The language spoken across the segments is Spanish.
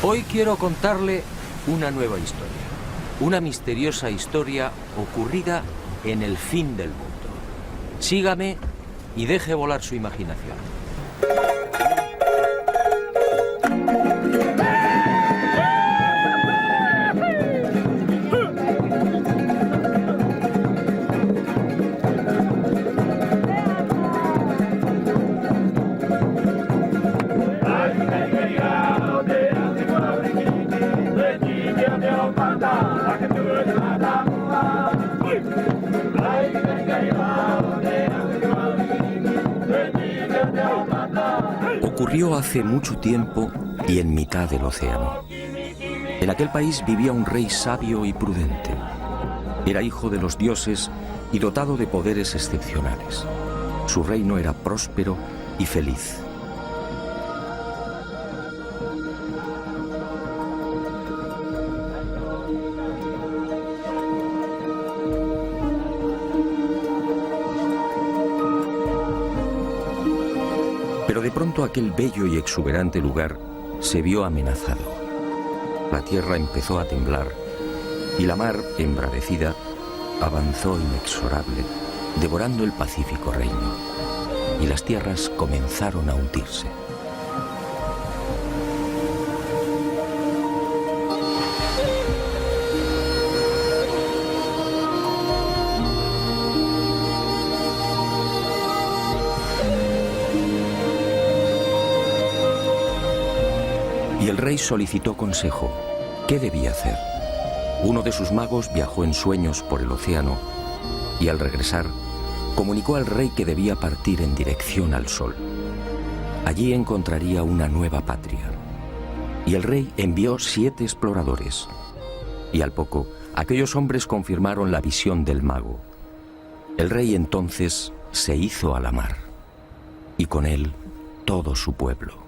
Hoy quiero contarle una nueva historia, una misteriosa historia ocurrida en el fin del mundo. Sígame y deje volar su imaginación. Ocurrió hace mucho tiempo y en mitad del océano. En aquel país vivía un rey sabio y prudente. Era hijo de los dioses y dotado de poderes excepcionales. Su reino era próspero y feliz. Pero de pronto aquel bello y exuberante lugar se vio amenazado. La tierra empezó a temblar y la mar, embravecida, avanzó inexorable, devorando el pacífico reino, y las tierras comenzaron a hundirse. Y el rey solicitó consejo. ¿Qué debía hacer? Uno de sus magos viajó en sueños por el océano y al regresar comunicó al rey que debía partir en dirección al sol. Allí encontraría una nueva patria. Y el rey envió 7 exploradores. Y al poco, aquellos hombres confirmaron la visión del mago. El rey entonces se hizo a la mar, y con él todo su pueblo.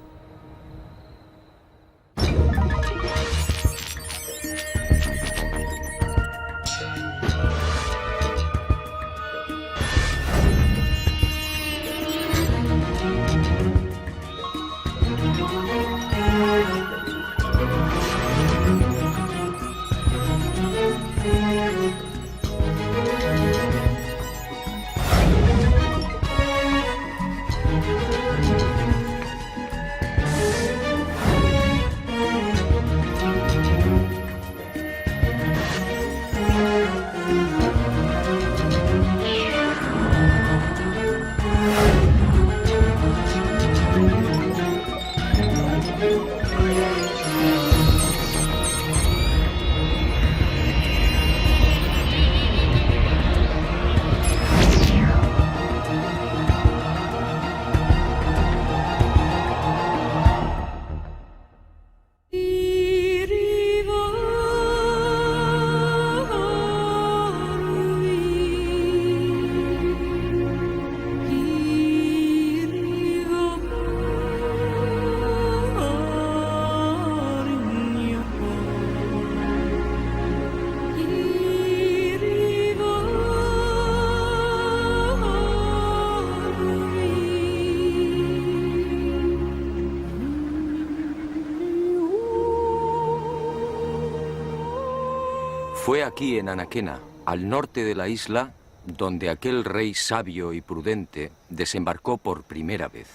Fue aquí en Anaquena, al norte de la isla, donde aquel rey sabio y prudente desembarcó por primera vez.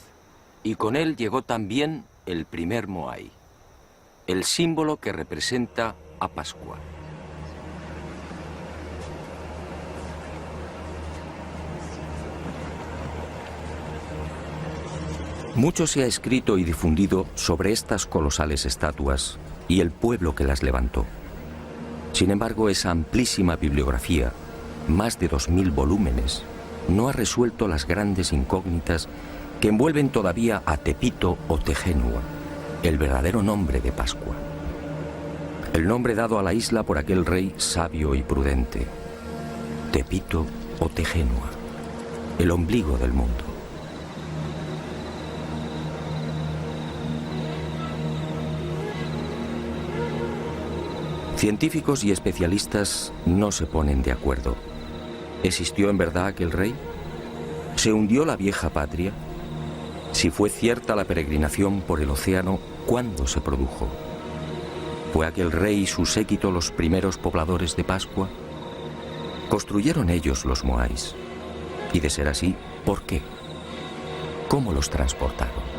Y con él llegó también el primer Moai, el símbolo que representa a Pascua. Mucho se ha escrito y difundido sobre estas colosales estatuas y el pueblo que las levantó. Sin embargo, esa amplísima bibliografía, más de 2000 volúmenes, no ha resuelto las grandes incógnitas que envuelven todavía a Tepito o Tejenua, el verdadero nombre de Pascua. el nombre dado a la isla por aquel rey sabio y prudente. Tepito o Tegenua, el ombligo del mundo. Científicos y especialistas no se ponen de acuerdo. ¿Existió en verdad aquel rey? ¿Se hundió la vieja patria? Si fue cierta la peregrinación por el océano, ¿cuándo se produjo? ¿Fue aquel rey y su séquito los primeros pobladores de Pascua? ¿Construyeron ellos los Moais? Y de ser así, ¿por qué? ¿Cómo los transportaron?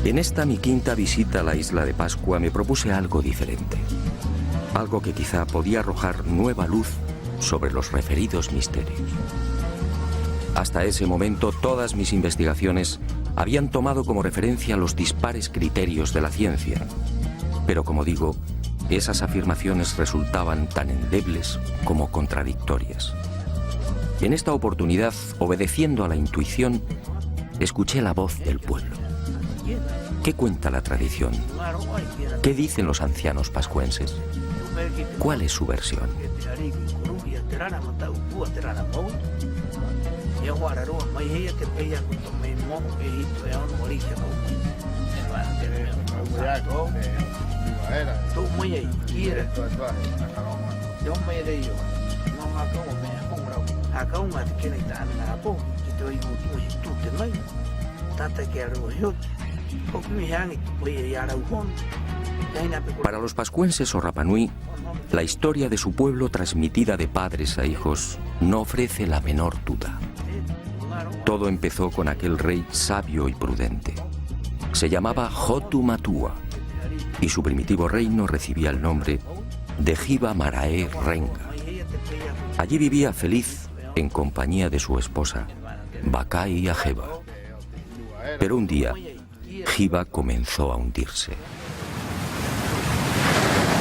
En esta mi quinta visita a la isla de Pascua me propuse algo diferente. Algo que quizá podía arrojar nueva luz sobre los referidos misterios. Hasta ese momento todas mis investigaciones habían tomado como referencia los dispares criterios de la ciencia. Pero como digo, esas afirmaciones resultaban tan endebles como contradictorias. En esta oportunidad, obedeciendo a la intuición, escuché la voz del pueblo. ¿Qué cuenta la tradición? ¿Qué dicen los ancianos pascuenses? ¿Cuál es su versión? Para los pascuenses o Rapanui, la historia de su pueblo transmitida de padres a hijos no ofrece la menor duda. Todo empezó con aquel rey sabio y prudente. Se llamaba Hotu Matua y su primitivo reino recibía el nombre de Hiva Marae Renga. Allí vivía feliz en compañía de su esposa, Bakai Ajeba. Pero un día, Hiva comenzó a hundirse.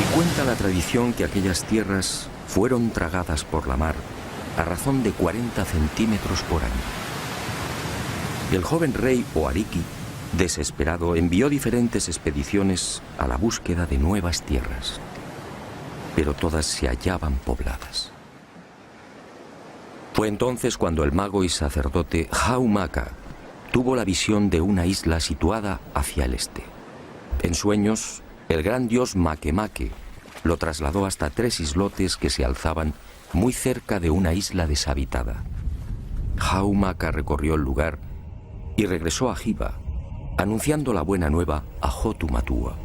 Y cuenta la tradición que aquellas tierras fueron tragadas por la mar a razón de 40 centímetros por año. El joven rey Oariki, desesperado, envió diferentes expediciones a la búsqueda de nuevas tierras, pero todas se hallaban pobladas. Fue entonces cuando el mago y sacerdote Haumaka tuvo la visión de una isla situada hacia el este. En sueños, el gran dios Makemake lo trasladó hasta 3 islotes que se alzaban muy cerca de una isla deshabitada. Haumaka recorrió el lugar y regresó a Hiva, anunciando la buena nueva a Hotu Matua.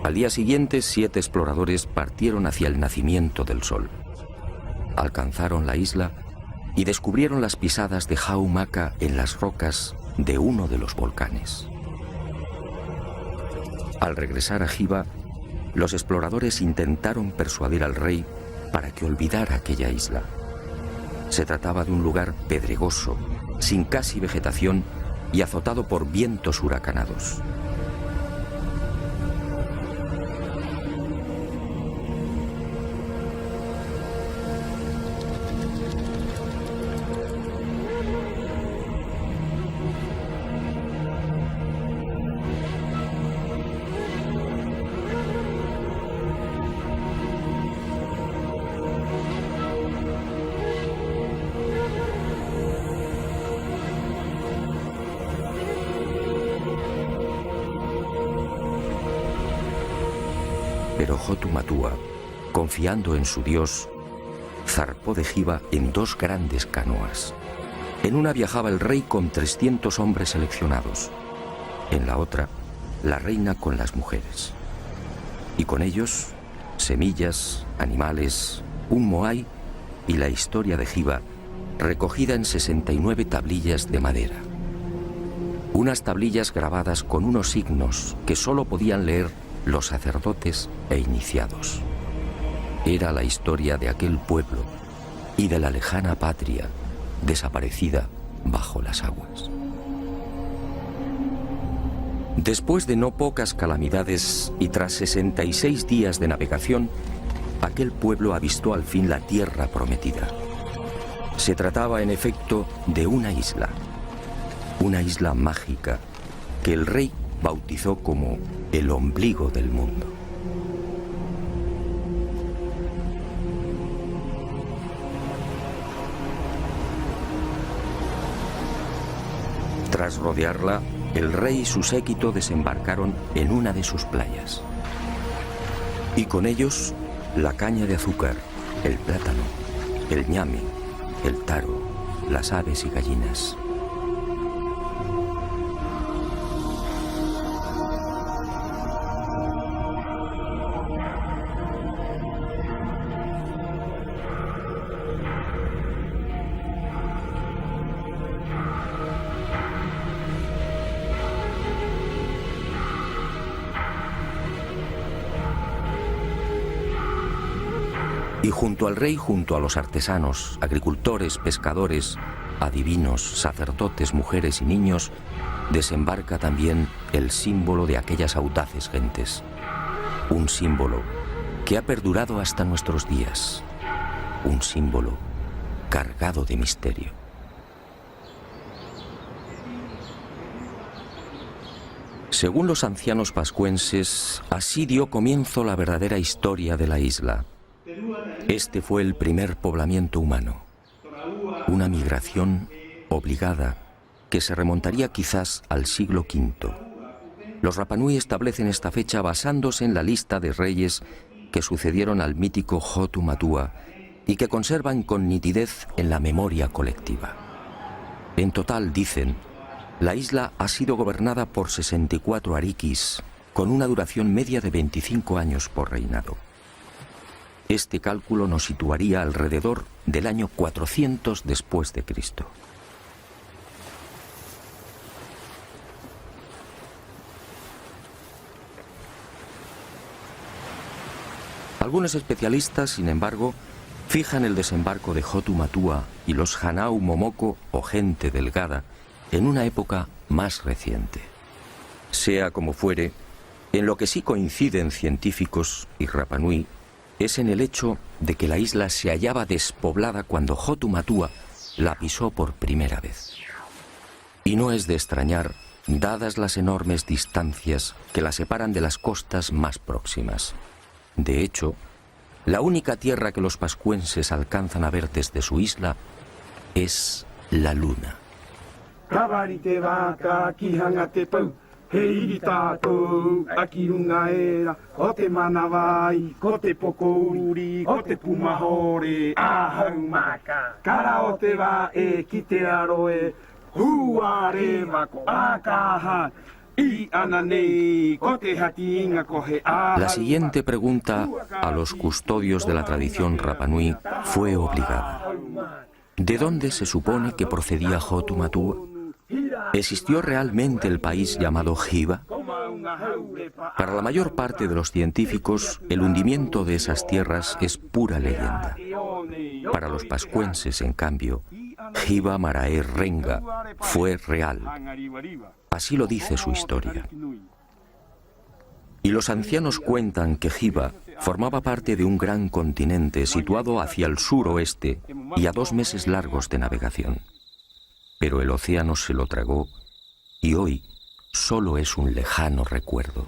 Al día siguiente, 7 exploradores partieron hacia el nacimiento del sol. Alcanzaron la isla y descubrieron las pisadas de Haumaka en las rocas de uno de los volcanes. Al regresar a Hiva, los exploradores intentaron persuadir al rey para que olvidara aquella isla. Se trataba de un lugar pedregoso, sin casi vegetación y azotado por vientos huracanados. Pero Hotu Matua, confiando en su dios, zarpó de Giva en 2 grandes canoas. En una viajaba el rey con 300 hombres seleccionados. En la otra, la reina con las mujeres. Y con ellos, semillas, animales, un moai y la historia de Giva, recogida en 69 tablillas de madera. Unas tablillas grabadas con unos signos que solo podían leer los sacerdotes e iniciados. Era la historia de aquel pueblo y de la lejana patria desaparecida bajo las aguas. Después de no pocas calamidades y tras 66 días de navegación, aquel pueblo avistó al fin la tierra prometida. Se trataba, en efecto, de una isla mágica que el rey bautizó como el ombligo del mundo. Tras rodearla, el rey y su séquito desembarcaron en una de sus playas. Y con ellos, la caña de azúcar, el plátano, el ñame, el taro, las aves y gallinas. Y junto al rey, junto a los artesanos, agricultores, pescadores, adivinos, sacerdotes, mujeres y niños, desembarca también el símbolo de aquellas audaces gentes. Un símbolo que ha perdurado hasta nuestros días. Un símbolo cargado de misterio. Según los ancianos pascuenses, así dio comienzo la verdadera historia de la isla. Este fue el primer poblamiento humano, una migración obligada que se remontaría quizás al siglo V. Los Rapanui establecen esta fecha basándose en la lista de reyes que sucedieron al mítico Hotu Matua y que conservan con nitidez en la memoria colectiva. En total, dicen, la isla ha sido gobernada por 64 arikis, con una duración media de 25 años por reinado. Este cálculo nos situaría alrededor del año 400 después de Cristo. Algunos especialistas, sin embargo, fijan el desembarco de Hotu Matua y los Hanau Momoko o gente delgada en una época más reciente. Sea como fuere, en lo que sí coinciden científicos y Rapanui es en el hecho de que la isla se hallaba despoblada cuando Hotu Matua la pisó por primera vez. Y no es de extrañar, dadas las enormes distancias que la separan de las costas más próximas. De hecho, la única tierra que los pascuenses alcanzan a ver desde su isla es la luna. Hei tātou, aki runga era, o te manawai, ko te pokouri, ko te pumahore, ahau maka. Kara o te wā e ki te aroe, hua rewa ko akaha, I ananei, ko te hatiinga ko he ahau. La siguiente pregunta a los custodios de la tradición Rapanui fue obligada. ¿De dónde se supone que procedía Hotu Matua? ¿Existió realmente el país llamado Giva? Para la mayor parte de los científicos, el hundimiento de esas tierras es pura leyenda. Para los pascuenses, en cambio, Giva Marae Renga fue real. Así lo dice su historia. Y los ancianos cuentan que Giva formaba parte de un gran continente situado hacia el suroeste y a 2 meses largos de navegación. Pero el océano se lo tragó y hoy solo es un lejano recuerdo.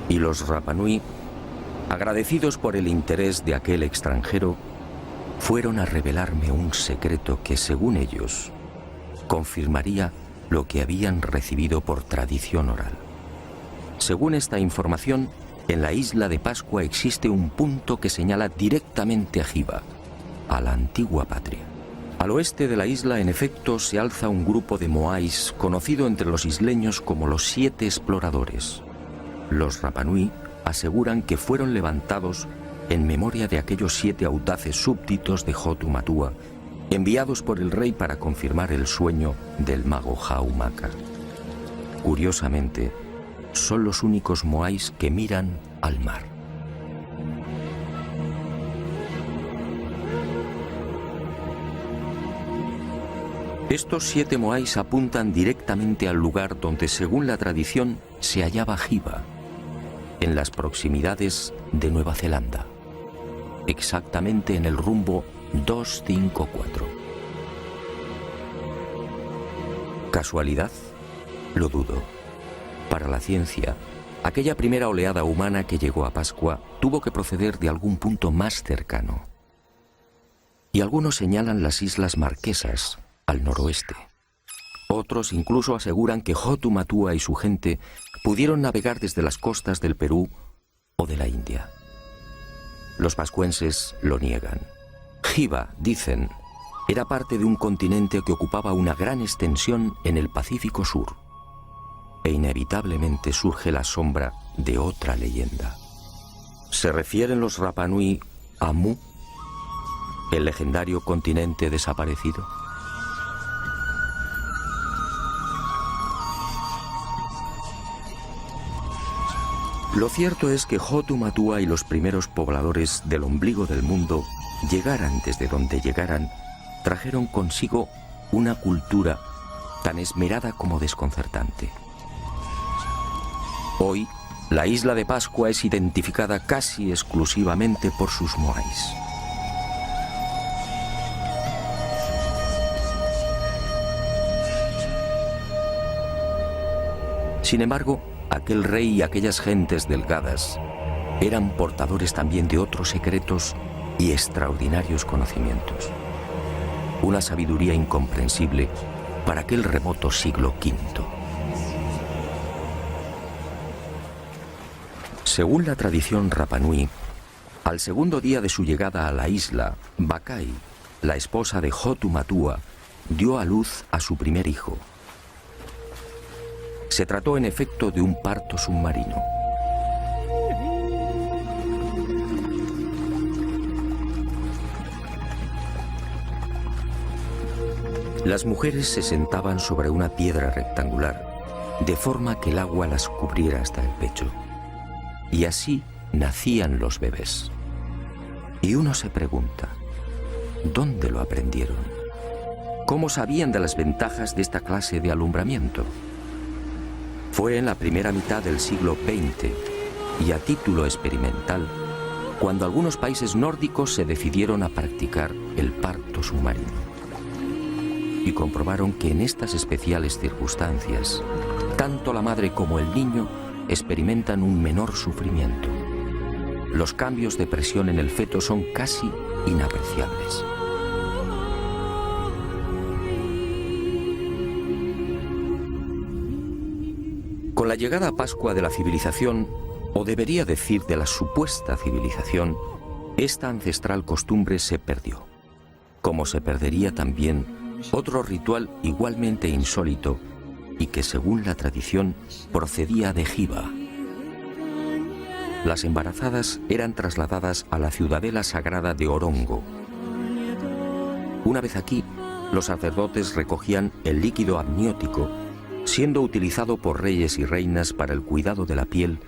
Y los Rapanui, agradecidos por el interés de aquel extranjero, fueron a revelarme un secreto que, según ellos, confirmaría lo que habían recibido por tradición oral. Según esta información, en la isla de Pascua existe un punto que señala directamente a Hiva, a la antigua patria. Al oeste de la isla, en efecto, se alza un grupo de moais conocido entre los isleños como los 7 exploradores. Los Rapanui aseguran que fueron levantados en memoria de aquellos 7 audaces súbditos de Hotu Matua, enviados por el rey para confirmar el sueño del mago Haumaka. Curiosamente, son los únicos moais que miran al mar. Estos 7 moais apuntan directamente al lugar donde, según la tradición, se hallaba Hiva, en las proximidades de Nueva Zelanda, exactamente en el rumbo 254. ¿Casualidad? Lo dudo. Para la ciencia, aquella primera oleada humana que llegó a Pascua tuvo que proceder de algún punto más cercano. Y algunos señalan las Islas Marquesas, al noroeste. Otros incluso aseguran que Hotu Matua y su gente pudieron navegar desde las costas del Perú o de la India. Los pascuenses lo niegan. Hiva, dicen, era parte de un continente que ocupaba una gran extensión en el Pacífico Sur. E inevitablemente surge la sombra de otra leyenda. ¿Se refieren los Rapanui a Mu, el legendario continente desaparecido? Lo cierto es que Hotu Matua y los primeros pobladores del ombligo del mundo, llegaran desde donde llegaran, trajeron consigo una cultura tan esmerada como desconcertante. Hoy, la isla de Pascua es identificada casi exclusivamente por sus moais. Sin embargo, aquel rey y aquellas gentes delgadas eran portadores también de otros secretos y extraordinarios conocimientos. Una sabiduría incomprensible para aquel remoto siglo V. Según la tradición Rapanui, al segundo día de su llegada a la isla, Bakai, la esposa de Hotu Matua, dio a luz a su primer hijo. Se trató en efecto de un parto submarino. Las mujeres se sentaban sobre una piedra rectangular, de forma que el agua las cubriera hasta el pecho. Y así nacían los bebés. Y uno se pregunta, ¿dónde lo aprendieron? ¿Cómo sabían de las ventajas de esta clase de alumbramiento? Fue en la primera mitad del siglo XX y a título experimental cuando algunos países nórdicos se decidieron a practicar el parto submarino. Y comprobaron que en estas especiales circunstancias, tanto la madre como el niño experimentan un menor sufrimiento. Los cambios de presión en el feto son casi inapreciables. Con la llegada a Pascua de la civilización, o debería decir de la supuesta civilización, esta ancestral costumbre se perdió, como se perdería también otro ritual igualmente insólito y que, según la tradición, procedía de Hiva. Las embarazadas eran trasladadas a la ciudadela sagrada de Orongo. Una vez aquí, los sacerdotes recogían el líquido amniótico, siendo utilizado por reyes y reinas para el cuidado de la piel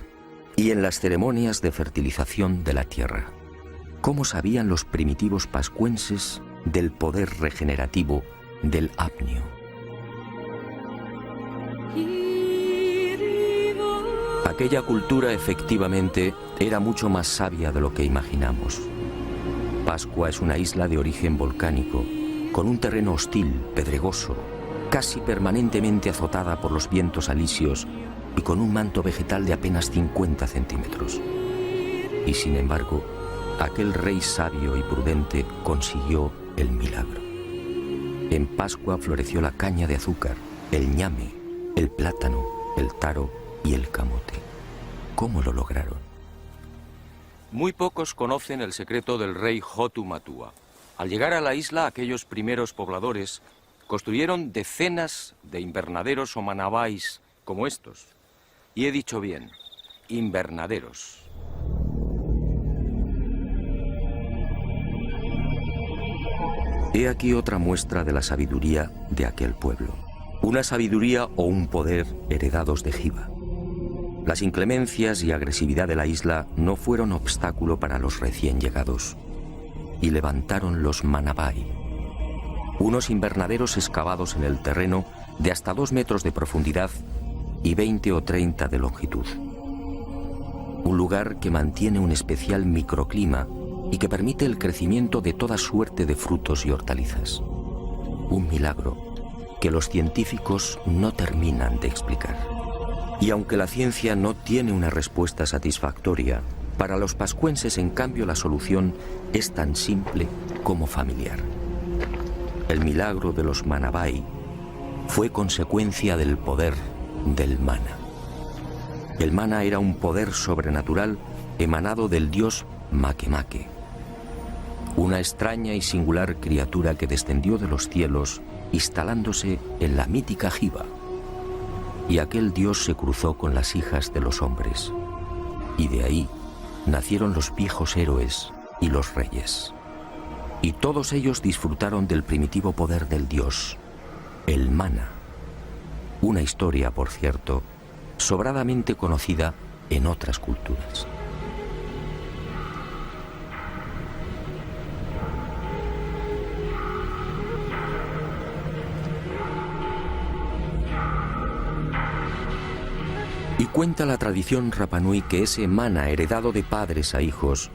y en las ceremonias de fertilización de la tierra. ¿Cómo sabían los primitivos pascuenses del poder regenerativo del apnio? Aquella cultura efectivamente era mucho más sabia de lo que imaginamos. Pascua es una isla de origen volcánico, con un terreno hostil, pedregoso, casi permanentemente azotada por los vientos alisios y con un manto vegetal de apenas 50 centímetros. Y sin embargo, aquel rey sabio y prudente consiguió el milagro. En Pascua floreció la caña de azúcar, el ñame, el plátano, el taro y el camote. ¿Cómo lo lograron? Muy pocos conocen el secreto del rey Hotu Matua. Al llegar a la isla, aquellos primeros pobladores construyeron decenas de invernaderos o manabais como estos. Y he dicho bien, invernaderos. He aquí otra muestra de la sabiduría de aquel pueblo. Una sabiduría o un poder heredados de Hiva. Las inclemencias y agresividad de la isla no fueron obstáculo para los recién llegados. Y levantaron los manabai, unos invernaderos excavados en el terreno de hasta 2 metros de profundidad y 20 o 30 de longitud. Un lugar que mantiene un especial microclima y que permite el crecimiento de toda suerte de frutos y hortalizas. Un milagro que los científicos no terminan de explicar. Y aunque la ciencia no tiene una respuesta satisfactoria, para los pascuenses, en cambio, la solución es tan simple como familiar. El milagro de los manabai fue consecuencia del poder del mana. El mana era un poder sobrenatural emanado del dios Makemake, una extraña y singular criatura que descendió de los cielos instalándose en la mítica Hiva. Y aquel dios se cruzó con las hijas de los hombres, y de ahí nacieron los viejos héroes y los reyes. Y todos ellos disfrutaron del primitivo poder del dios, el mana. Una historia, por cierto, sobradamente conocida en otras culturas. Y cuenta la tradición Rapanui que ese mana heredado de padres a hijos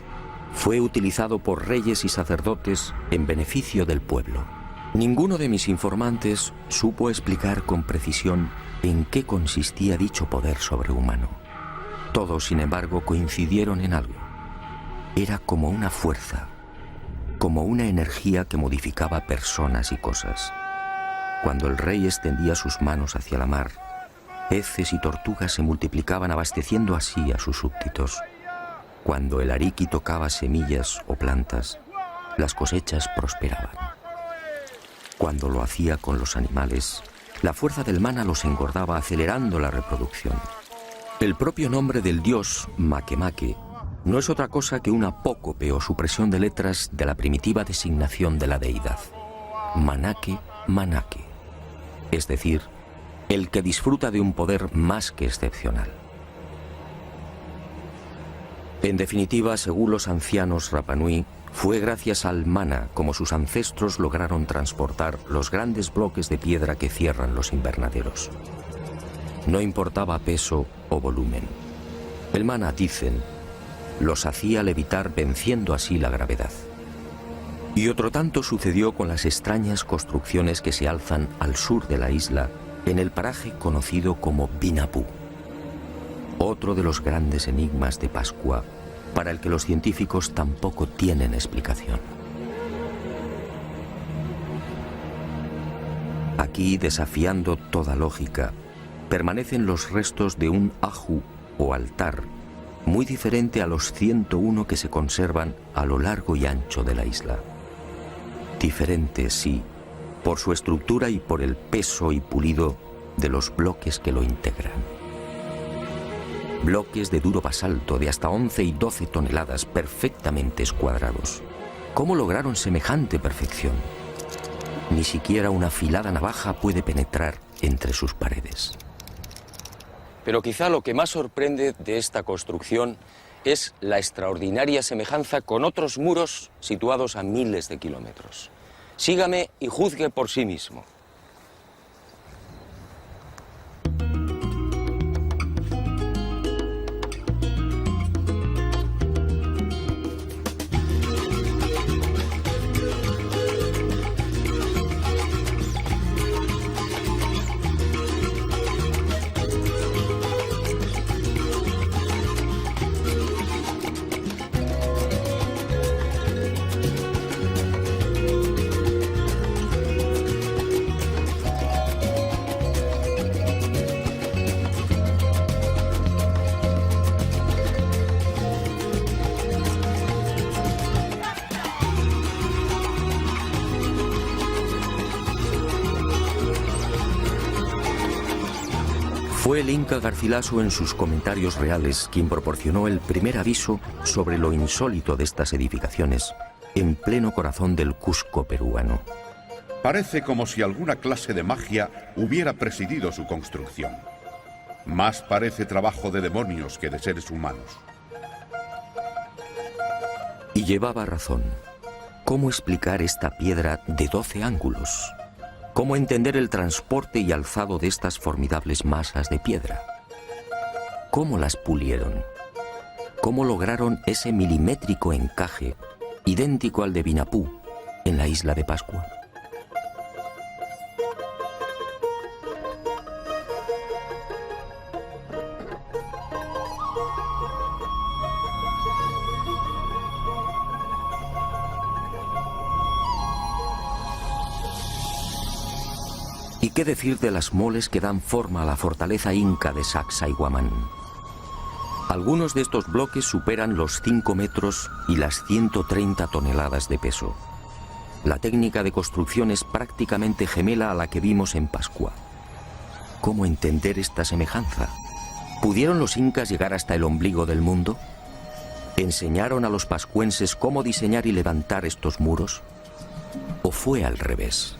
fue utilizado por reyes y sacerdotes en beneficio del pueblo. Ninguno de mis informantes supo explicar con precisión en qué consistía dicho poder sobrehumano. Todos, sin embargo, coincidieron en algo. Era como una fuerza, como una energía que modificaba personas y cosas. Cuando el rey extendía sus manos hacia la mar, peces y tortugas se multiplicaban, abasteciendo así a sus súbditos. Cuando el ariqui tocaba semillas o plantas, las cosechas prosperaban. Cuando lo hacía con los animales, la fuerza del mana los engordaba, acelerando la reproducción. El propio nombre del dios, Makemake, no es otra cosa que un apócope o supresión de letras de la primitiva designación de la deidad. Manake, Manake. Es decir, el que disfruta de un poder más que excepcional. En definitiva, según los ancianos Rapanui, fue gracias al mana como sus ancestros lograron transportar los grandes bloques de piedra que cierran los invernaderos. No importaba peso o volumen. El mana, dicen, los hacía levitar, venciendo así la gravedad. Y otro tanto sucedió con las extrañas construcciones que se alzan al sur de la isla, en el paraje conocido como Binapú. Otro de los grandes enigmas de Pascua, para el que los científicos tampoco tienen explicación. Aquí, desafiando toda lógica, permanecen los restos de un aju o altar, muy diferente a los 101 que se conservan a lo largo y ancho de la isla. Diferente, sí, por su estructura y por el peso y pulido de los bloques que lo integran. Bloques de duro basalto de hasta 11 y 12 toneladas perfectamente escuadrados. ¿Cómo lograron semejante perfección? Ni siquiera una afilada navaja puede penetrar entre sus paredes. Pero quizá lo que más sorprende de esta construcción es la extraordinaria semejanza con otros muros situados a miles de kilómetros. Sígame y juzgue por sí mismo. Fue el Inca Garcilaso en sus comentarios reales quien proporcionó el primer aviso sobre lo insólito de estas edificaciones en pleno corazón del Cusco peruano. Parece como si alguna clase de magia hubiera presidido su construcción. Más parece trabajo de demonios que de seres humanos. Y llevaba razón. ¿Cómo explicar esta piedra de 12 ángulos? ¿Cómo entender el transporte y alzado de estas formidables masas de piedra? ¿Cómo las pulieron? ¿Cómo lograron ese milimétrico encaje idéntico al de Vinapú en la isla de Pascua? ¿Y qué decir de las moles que dan forma a la fortaleza inca de Sacsayhuamán? Algunos de estos bloques superan los 5 metros y las 130 toneladas de peso. La técnica de construcción es prácticamente gemela a la que vimos en Pascua. ¿Cómo entender esta semejanza? ¿Pudieron los incas llegar hasta el ombligo del mundo? ¿Enseñaron a los pascuenses cómo diseñar y levantar estos muros? ¿O fue al revés?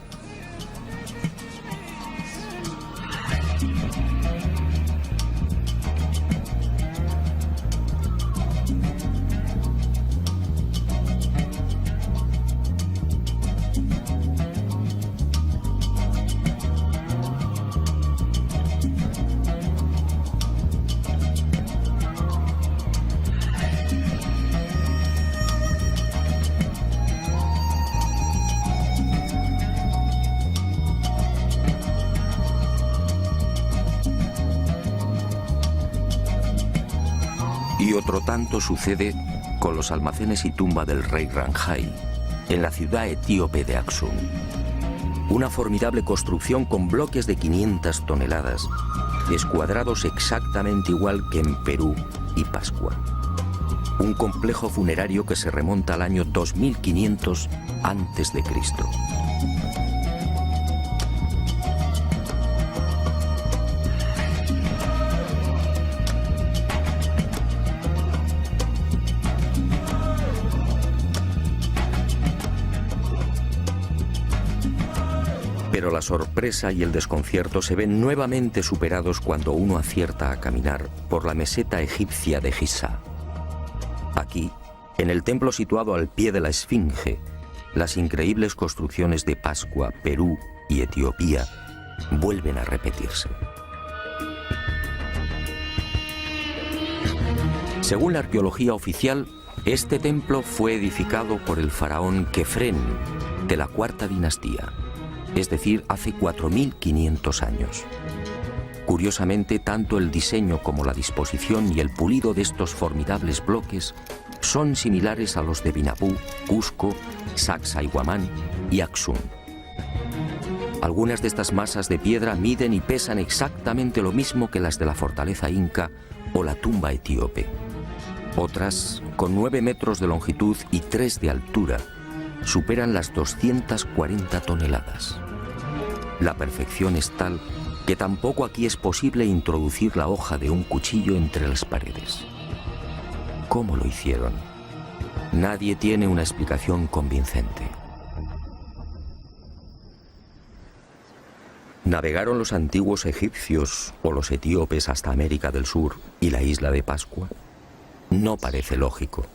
Y otro tanto sucede con los almacenes y tumba del rey Ranjai, en la ciudad etíope de Aksum. Una formidable construcción con bloques de 500 toneladas, escuadrados exactamente igual que en Perú y Pascua. Un complejo funerario que se remonta al año 2500 a.C. Pero la sorpresa y el desconcierto se ven nuevamente superados cuando uno acierta a caminar por la meseta egipcia de Giza. Aquí, en el templo situado al pie de la Esfinge, las increíbles construcciones de Pascua, Perú y Etiopía vuelven a repetirse. Según la arqueología oficial, este templo fue edificado por el faraón Kefren de la cuarta dinastía, es decir, hace 4500 años. Curiosamente, tanto el diseño como la disposición y el pulido de estos formidables bloques son similares a los de Vinapú, Cusco, Sacsayhuamán y Aksum. Algunas de estas masas de piedra miden y pesan exactamente lo mismo que las de la fortaleza inca o la tumba etíope. Otras, con 9 metros de longitud y 3 de altura, superan las 240 toneladas. La perfección es tal que tampoco aquí es posible introducir la hoja de un cuchillo entre las paredes. ¿Cómo lo hicieron? Nadie tiene una explicación convincente. ¿Navegaron los antiguos egipcios o los etíopes hasta América del Sur y la isla de Pascua? No parece lógico.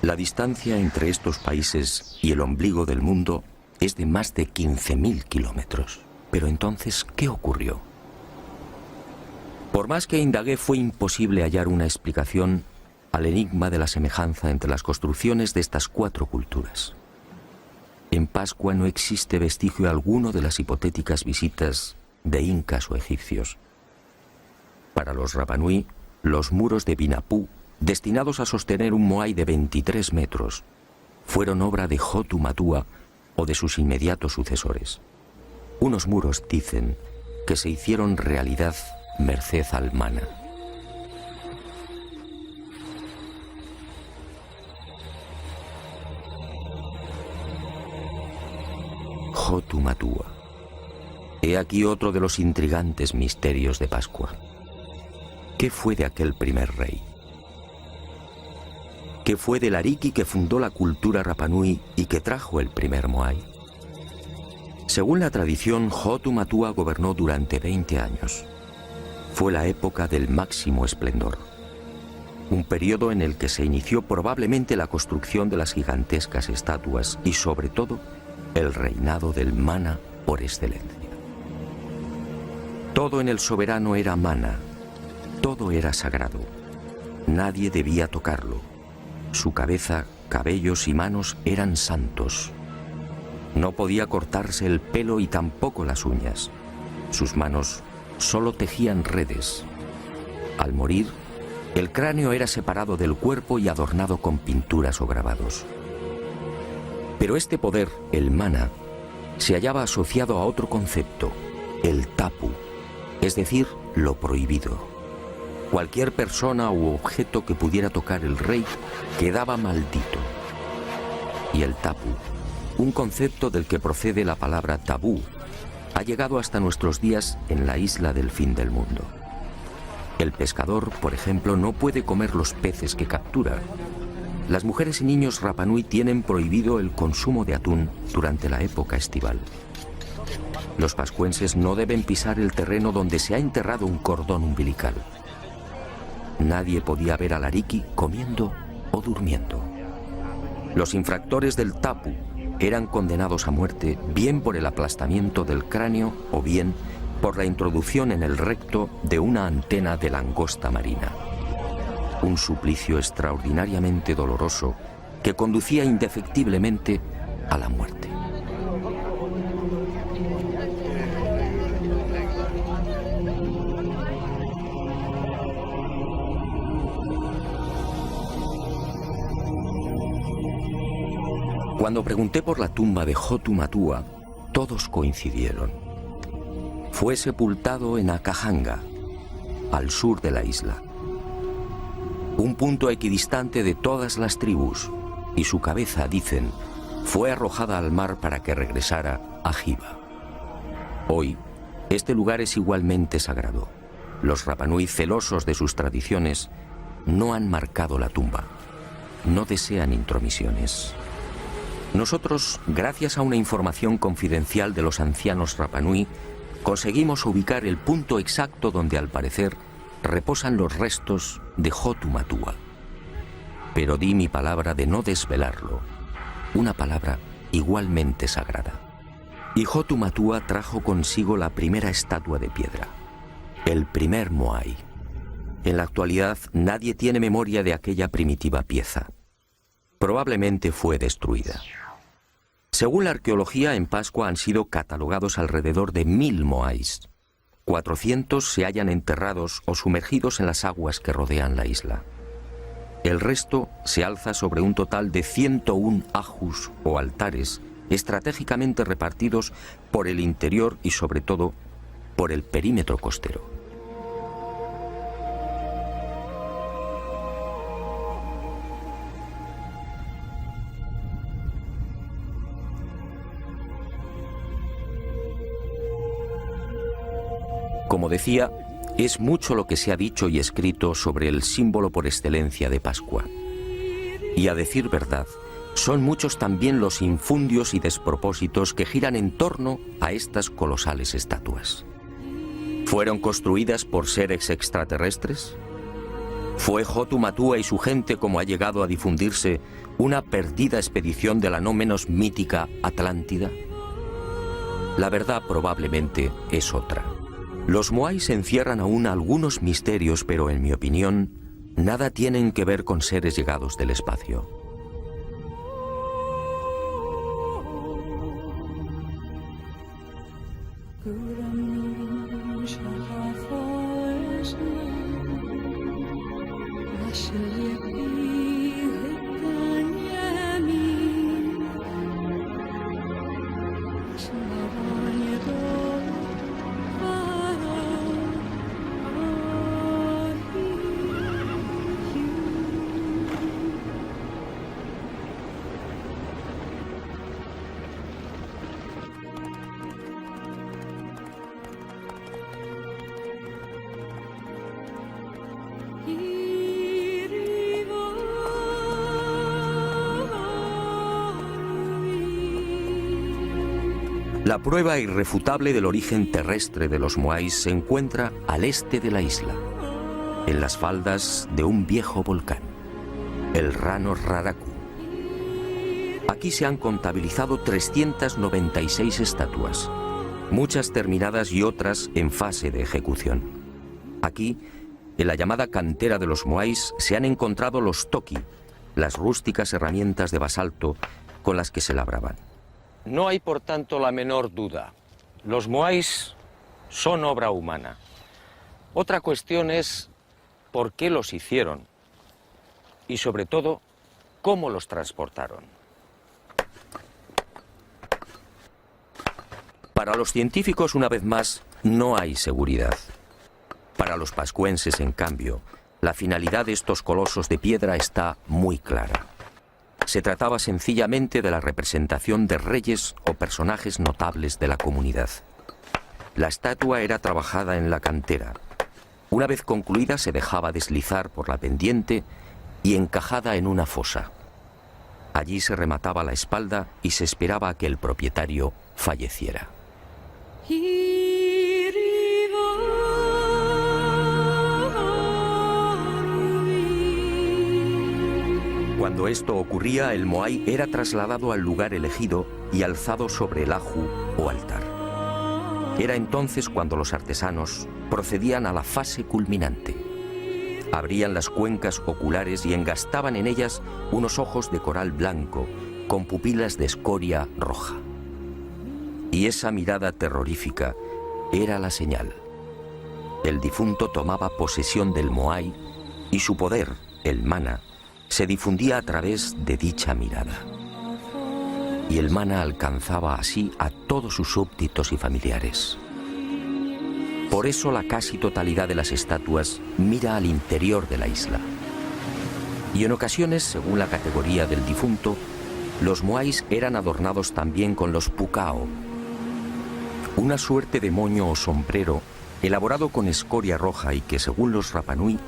La distancia entre estos países y el ombligo del mundo es de más de 15.000 kilómetros. Pero entonces, ¿qué ocurrió? Por más que indagué, fue imposible hallar una explicación al enigma de la semejanza entre las construcciones de estas 4 culturas. En Pascua no existe vestigio alguno de las hipotéticas visitas de incas o egipcios. Para los Rapanui, los muros de Vinapú, destinados a sostener un moai de 23 metros, fueron obra de Hotu Matua o de sus inmediatos sucesores. Unos muros, dicen, que se hicieron realidad merced al mana. Hotu Matua. He aquí otro de los intrigantes misterios de Pascua. ¿Qué fue de aquel primer rey? ¿Qué fue del Ariki que fundó la cultura Rapanui y que trajo el primer Moai? Según la tradición, Hotu Matua gobernó durante 20 años. Fue la época del máximo esplendor. Un periodo en el que se inició probablemente la construcción de las gigantescas estatuas y, sobre todo, el reinado del mana por excelencia. Todo en el soberano era mana, todo era sagrado. Nadie debía tocarlo. Su cabeza, cabellos y manos eran santos. No podía cortarse el pelo y tampoco las uñas. Sus manos solo tejían redes. Al morir, el cráneo era separado del cuerpo y adornado con pinturas o grabados. Pero este poder, el mana, se hallaba asociado a otro concepto, el tapu, es decir, lo prohibido. Cualquier persona u objeto que pudiera tocar el rey quedaba maldito. Y el tapu, un concepto del que procede la palabra tabú, ha llegado hasta nuestros días en la isla del fin del mundo. El pescador, por ejemplo, no puede comer los peces que captura. Las mujeres y niños Rapanui tienen prohibido el consumo de atún durante la época estival. Los pascuenses no deben pisar el terreno donde se ha enterrado un cordón umbilical. Nadie podía ver al Ariki comiendo o durmiendo. Los infractores del tapu eran condenados a muerte bien por el aplastamiento del cráneo o bien por la introducción en el recto de una antena de langosta marina. Un suplicio extraordinariamente doloroso que conducía indefectiblemente a la muerte. Cuando pregunté por la tumba de Hotu Matua, todos coincidieron. Fue sepultado en Akahanga, al sur de la isla. Un punto equidistante de todas las tribus, y su cabeza, dicen, fue arrojada al mar para que regresara a Hiva. Hoy, este lugar es igualmente sagrado. Los Rapanui, celosos de sus tradiciones, no han marcado la tumba. No desean intromisiones. Nosotros, gracias a una información confidencial de los ancianos Rapanui, conseguimos ubicar el punto exacto donde, al parecer, reposan los restos de Hotu Matua. Pero di mi palabra de no desvelarlo, una palabra igualmente sagrada. Y Hotu Matua trajo consigo la primera estatua de piedra, el primer Moai. En la actualidad, nadie tiene memoria de aquella primitiva pieza. Probablemente fue destruida. Según la arqueología, en Pascua han sido catalogados alrededor de 1000 moais. 400 se hallan enterrados o sumergidos en las aguas que rodean la isla. El resto se alza sobre un total de 101 ajus o altares estratégicamente repartidos por el interior y, sobre todo, por el perímetro costero. Como decía, es mucho lo que se ha dicho y escrito sobre el símbolo por excelencia de Pascua. Y a decir verdad, son muchos también los infundios y despropósitos que giran en torno a estas colosales estatuas. ¿Fueron construidas por seres extraterrestres? ¿Fue Hotu Matua y su gente, como ha llegado a difundirse, una perdida expedición de la no menos mítica Atlántida? La verdad probablemente es otra. Los moais encierran aún algunos misterios, pero en mi opinión, nada tienen que ver con seres llegados del espacio. La prueba irrefutable del origen terrestre de los moais se encuentra al este de la isla, en las faldas de un viejo volcán, el Rano Raraku. Aquí se han contabilizado 396 estatuas, muchas terminadas y otras en fase de ejecución. Aquí, en la llamada cantera de los moais, se han encontrado los toki, las rústicas herramientas de basalto con las que se labraban. No hay, por tanto, la menor duda. Los moais son obra humana. Otra cuestión es por qué los hicieron y, sobre todo, cómo los transportaron. Para los científicos, una vez más, no hay seguridad. Para los pascuenses, en cambio, la finalidad de estos colosos de piedra está muy clara. Se trataba sencillamente de la representación de reyes o personajes notables de la comunidad. La estatua era trabajada en la cantera. Una vez concluida se dejaba deslizar por la pendiente y encajada en una fosa. Allí se remataba la espalda y se esperaba a que el propietario falleciera. Cuando esto ocurría, el moai era trasladado al lugar elegido y alzado sobre el aju o altar. Era entonces cuando los artesanos procedían a la fase culminante. Abrían las cuencas oculares y engastaban en ellas unos ojos de coral blanco con pupilas de escoria roja. Y esa mirada terrorífica era la señal. El difunto tomaba posesión del moai y su poder, el mana, se difundía a través de dicha mirada. Y el mana alcanzaba así a todos sus súbditos y familiares. Por eso la casi totalidad de las estatuas mira al interior de la isla. Y en ocasiones, según la categoría del difunto, los moais eran adornados también con los pukao, una suerte de moño o sombrero elaborado con escoria roja y que, según los Rapanui,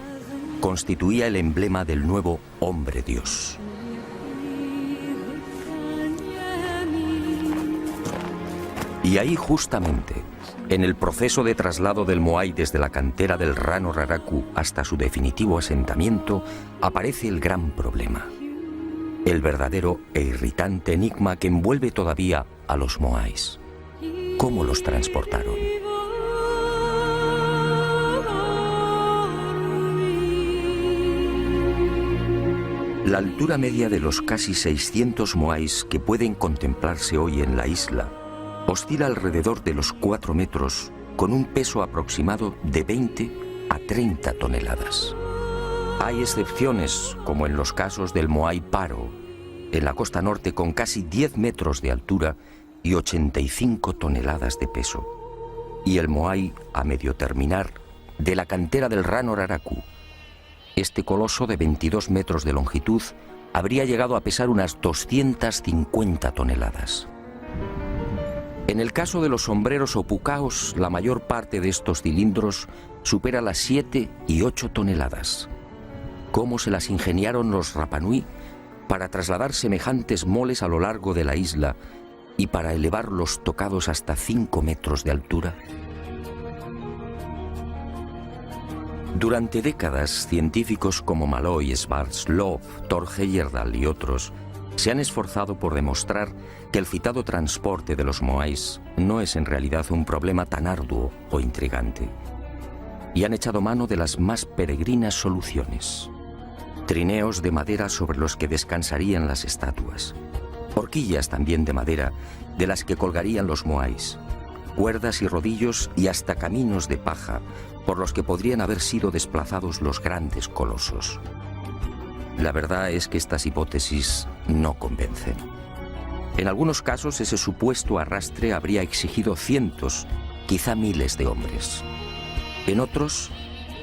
constituía el emblema del nuevo hombre Dios. Y ahí justamente, en el proceso de traslado del moai desde la cantera del Rano Raraku hasta su definitivo asentamiento, aparece el gran problema. El verdadero e irritante enigma que envuelve todavía a los moais. ¿Cómo los transportaron? La altura media de los casi 600 moais que pueden contemplarse hoy en la isla oscila alrededor de los 4 metros, con un peso aproximado de 20 a 30 toneladas. Hay excepciones, como en los casos del moai paro, en la costa norte, con casi 10 metros de altura y 85 toneladas de peso, y el moai a medio terminar de la cantera del Rano Raraku. Este coloso de 22 metros de longitud habría llegado a pesar unas 250 toneladas. En el caso de los sombreros o pucaos, la mayor parte de estos cilindros supera las 7 y 8 toneladas. ¿Cómo se las ingeniaron los Rapanui para trasladar semejantes moles a lo largo de la isla y para elevar los tocados hasta 5 metros de altura? Durante décadas, científicos como Malloy, Schwarzkopf, Thor Heyerdahl y otros se han esforzado por demostrar que el citado transporte de los moais no es en realidad un problema tan arduo o intrigante. Y han echado mano de las más peregrinas soluciones. Trineos de madera sobre los que descansarían las estatuas. Horquillas también de madera de las que colgarían los moais. Cuerdas y rodillos y hasta caminos de paja por los que podrían haber sido desplazados los grandes colosos. La verdad es que estas hipótesis no convencen. En algunos casos, ese supuesto arrastre habría exigido cientos, quizá miles de hombres. En otros,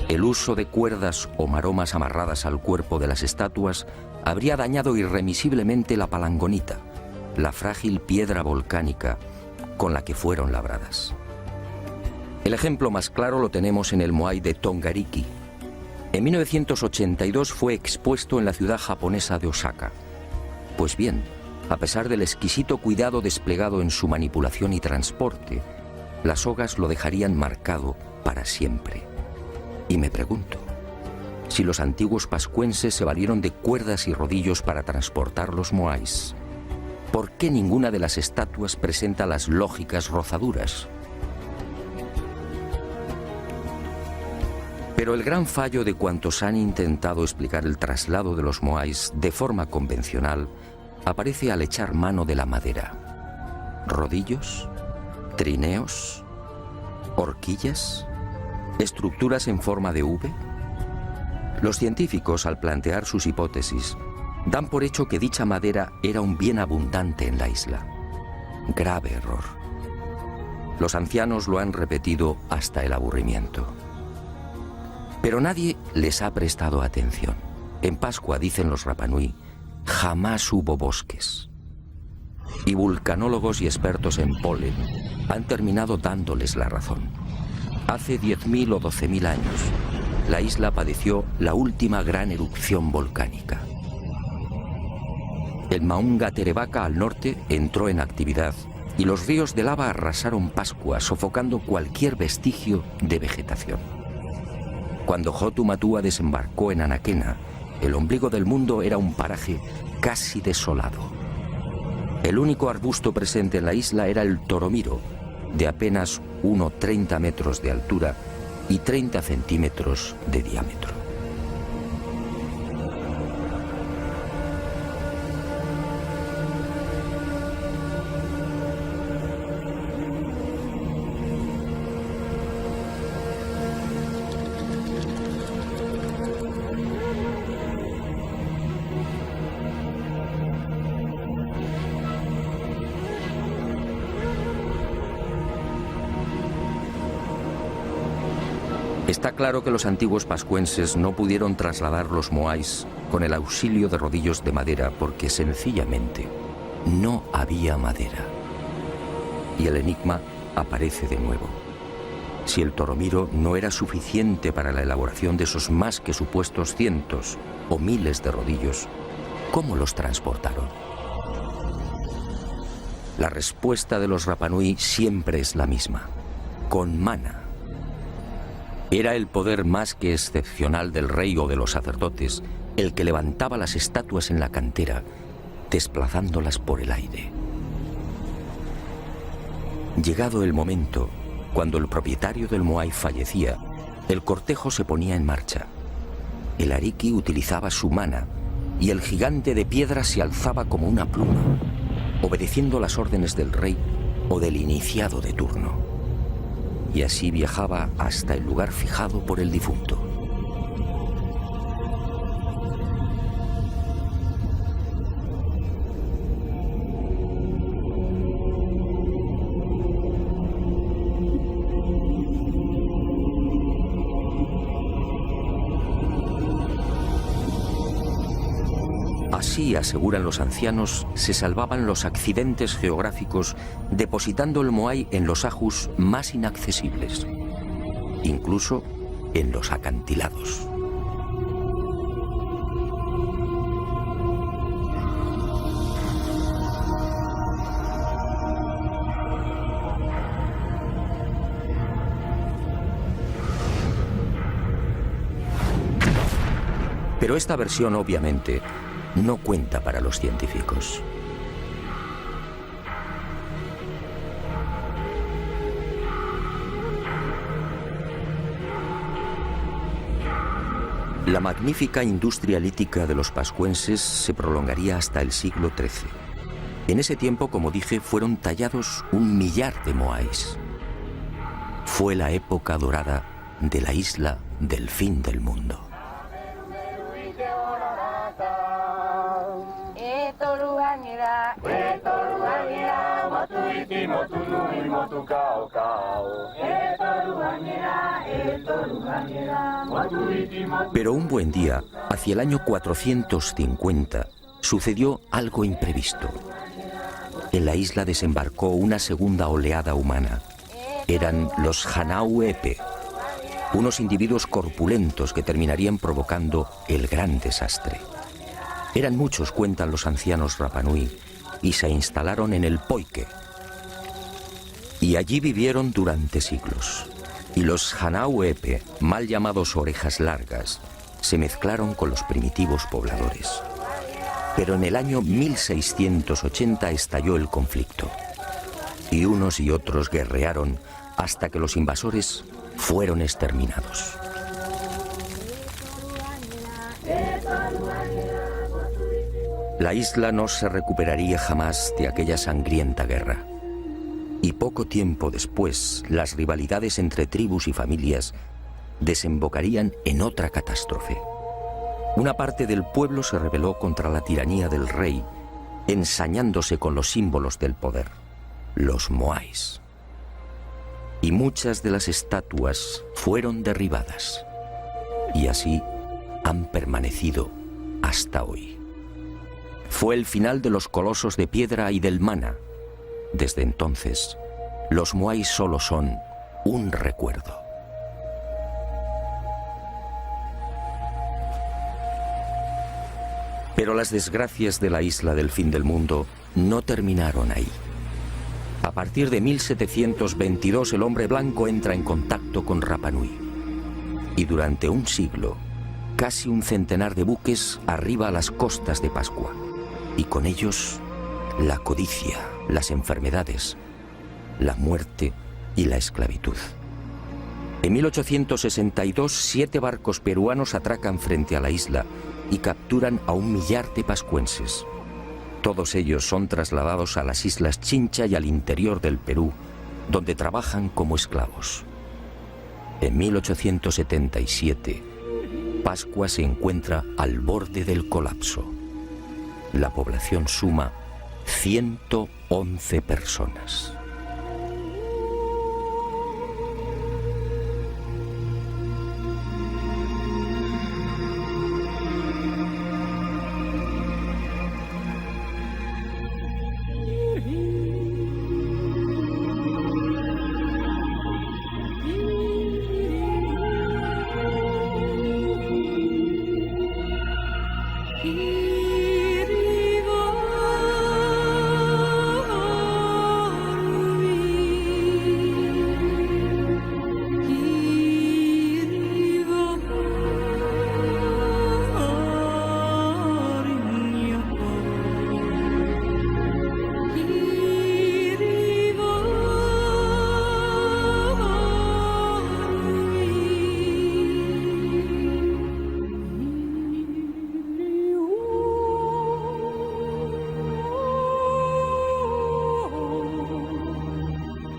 el uso de cuerdas o maromas amarradas al cuerpo de las estatuas habría dañado irremisiblemente la palangonita, la frágil piedra volcánica con la que fueron labradas. El ejemplo más claro lo tenemos en el moai de Tongariki. En 1982 fue expuesto en la ciudad japonesa de Osaka. Pues bien, a pesar del exquisito cuidado desplegado en su manipulación y transporte, las sogas lo dejarían marcado para siempre. Y me pregunto, si los antiguos pascuenses se valieron de cuerdas y rodillos para transportar los moais, ¿por qué ninguna de las estatuas presenta las lógicas rozaduras? Pero el gran fallo de cuantos han intentado explicar el traslado de los moais de forma convencional aparece al echar mano de la madera. ¿Rodillos? ¿Trineos? ¿Horquillas? ¿Estructuras en forma de V? Los científicos, al plantear sus hipótesis, dan por hecho que dicha madera era un bien abundante en la isla. Grave error. Los ancianos lo han repetido hasta el aburrimiento. Pero nadie les ha prestado atención. En Pascua, dicen los Rapanui, jamás hubo bosques. Y vulcanólogos y expertos en polen han terminado dándoles la razón. Hace 10.000 o 12.000 años, la isla padeció la última gran erupción volcánica. El Maunga Terevaca al norte entró en actividad y los ríos de lava arrasaron Pascua, sofocando cualquier vestigio de vegetación. Cuando Hotu Matua desembarcó en Anaquena, el ombligo del mundo era un paraje casi desolado. El único arbusto presente en la isla era el toromiro, de apenas 1,30 metros de altura y 30 centímetros de diámetro. Está claro que los antiguos pascuenses no pudieron trasladar los moais con el auxilio de rodillos de madera porque sencillamente no había madera. Y el enigma aparece de nuevo. Si el toromiro no era suficiente para la elaboración de esos más que supuestos cientos o miles de rodillos, ¿cómo los transportaron? La respuesta de los Rapanui siempre es la misma: con mana. Era el poder más que excepcional del rey o de los sacerdotes el que levantaba las estatuas en la cantera, desplazándolas por el aire. Llegado el momento, cuando el propietario del moai fallecía, el cortejo se ponía en marcha. El ariki utilizaba su mana y el gigante de piedra se alzaba como una pluma, obedeciendo las órdenes del rey o del iniciado de turno. Y así viajaba hasta el lugar fijado por el difunto. Así, aseguran los ancianos, se salvaban los accidentes geográficos depositando el moai en los ajus más inaccesibles, incluso en los acantilados. Pero esta versión, obviamente, no cuenta para los científicos. La magnífica industria lítica de los pascuenses se prolongaría hasta el siglo XIII. En ese tiempo, como dije, fueron tallados 1 millar de moais. Fue la época dorada de la isla del fin del mundo. Pero un buen día, hacia el año 450, sucedió algo imprevisto. En la isla desembarcó una segunda oleada humana. Eran los Hanau Epe, unos individuos corpulentos que terminarían provocando el gran desastre. Eran muchos, cuentan los ancianos Rapanui, y se instalaron en el Poike. Y allí vivieron durante siglos. Y los Hanau Epe, mal llamados orejas largas, se mezclaron con los primitivos pobladores. Pero en el año 1680 estalló el conflicto. Y unos y otros guerrearon hasta que los invasores fueron exterminados. La isla no se recuperaría jamás de aquella sangrienta guerra. Y poco tiempo después, las rivalidades entre tribus y familias desembocarían en otra catástrofe. Una parte del pueblo se rebeló contra la tiranía del rey, ensañándose con los símbolos del poder, los moais. Y muchas de las estatuas fueron derribadas. Y así han permanecido hasta hoy. Fue el final de los colosos de piedra y del mana. Desde entonces, los moais solo son un recuerdo. Pero las desgracias de la isla del fin del mundo no terminaron ahí. A partir de 1722 el hombre blanco entra en contacto con Rapanui. Y durante un siglo, casi un centenar de buques arriba a las costas de Pascua. Y con ellos, la codicia, las enfermedades, la muerte y la esclavitud. En 1862, 7 barcos peruanos atracan frente a la isla y capturan a 1 millar de pascuenses. Todos ellos son trasladados a las islas Chincha y al interior del Perú, donde trabajan como esclavos. En 1877, Pascua se encuentra al borde del colapso. La población suma 111 personas.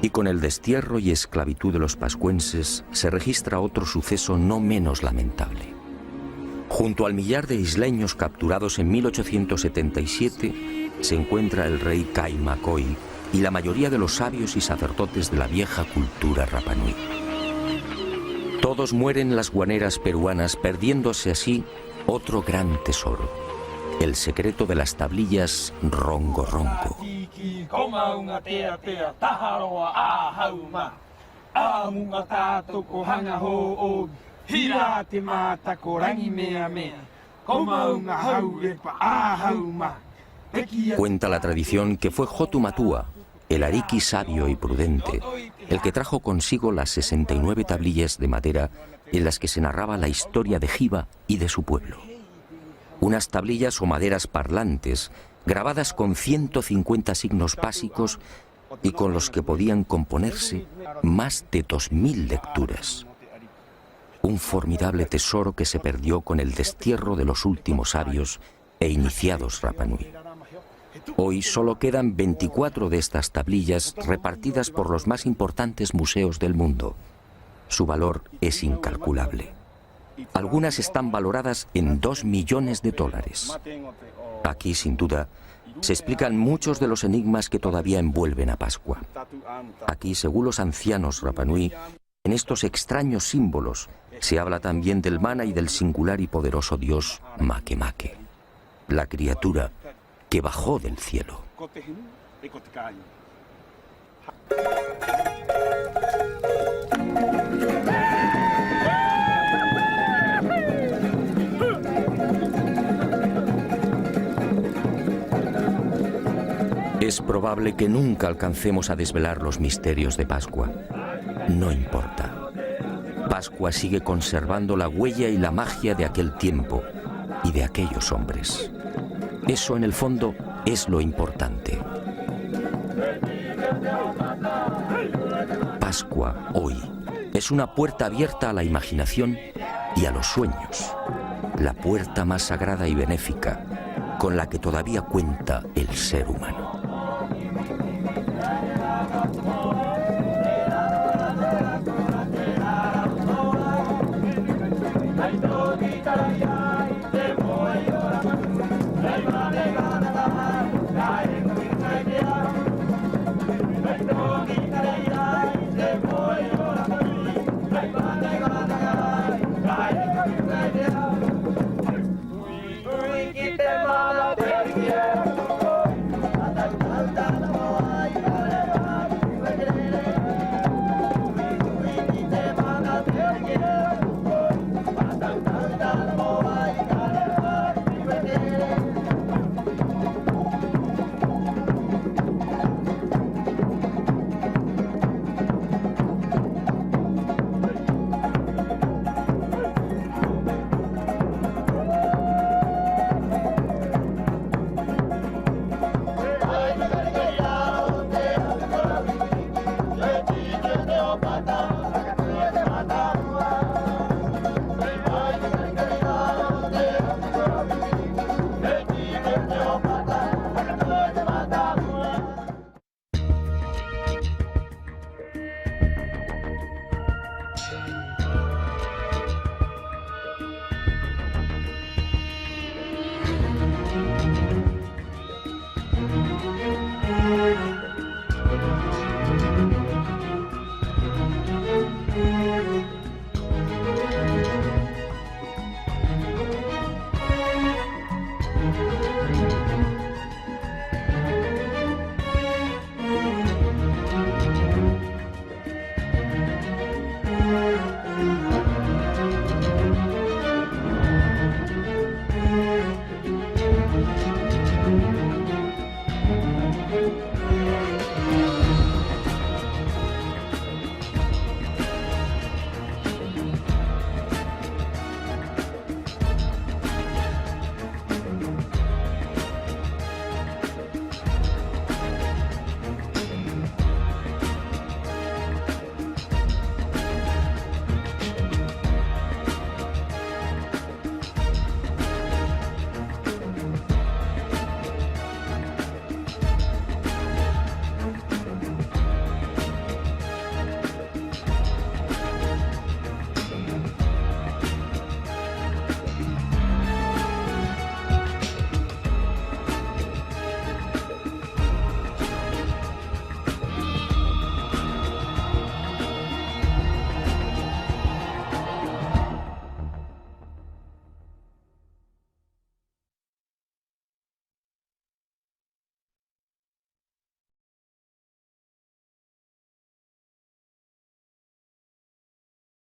Y con el destierro y esclavitud de los pascuenses se registra otro suceso no menos lamentable. Junto al millar de isleños capturados en 1877 se encuentra el rey Caimacoy y la mayoría de los sabios y sacerdotes de la vieja cultura Rapanui. Todos mueren en las guaneras peruanas, perdiéndose así otro gran tesoro, el secreto de las tablillas Rongo Rongo. Cuenta la tradición que fue Jotumatua, el ariqui sabio y prudente, el que trajo consigo las 69 tablillas de madera en las que se narraba la historia de Jiva y de su pueblo. Unas tablillas o maderas parlantes, grabadas con 150 signos básicos y con los que podían componerse más de 2000 lecturas. Un formidable tesoro que se perdió con el destierro de los últimos sabios e iniciados Rapanui. Hoy solo quedan 24 de estas tablillas repartidas por los más importantes museos del mundo. Su valor es incalculable. Algunas están valoradas en $2 millones. Aquí, sin duda, se explican muchos de los enigmas que todavía envuelven a Pascua. Aquí, según los ancianos Rapanui, en estos extraños símbolos se habla también del mana y del singular y poderoso dios Makemake, la criatura que bajó del cielo. Es probable que nunca alcancemos a desvelar los misterios de Pascua. No importa. Pascua sigue conservando la huella y la magia de aquel tiempo y de aquellos hombres. Eso, en el fondo, es lo importante. Pascua, hoy, es una puerta abierta a la imaginación y a los sueños. La puerta más sagrada y benéfica con la que todavía cuenta el ser humano.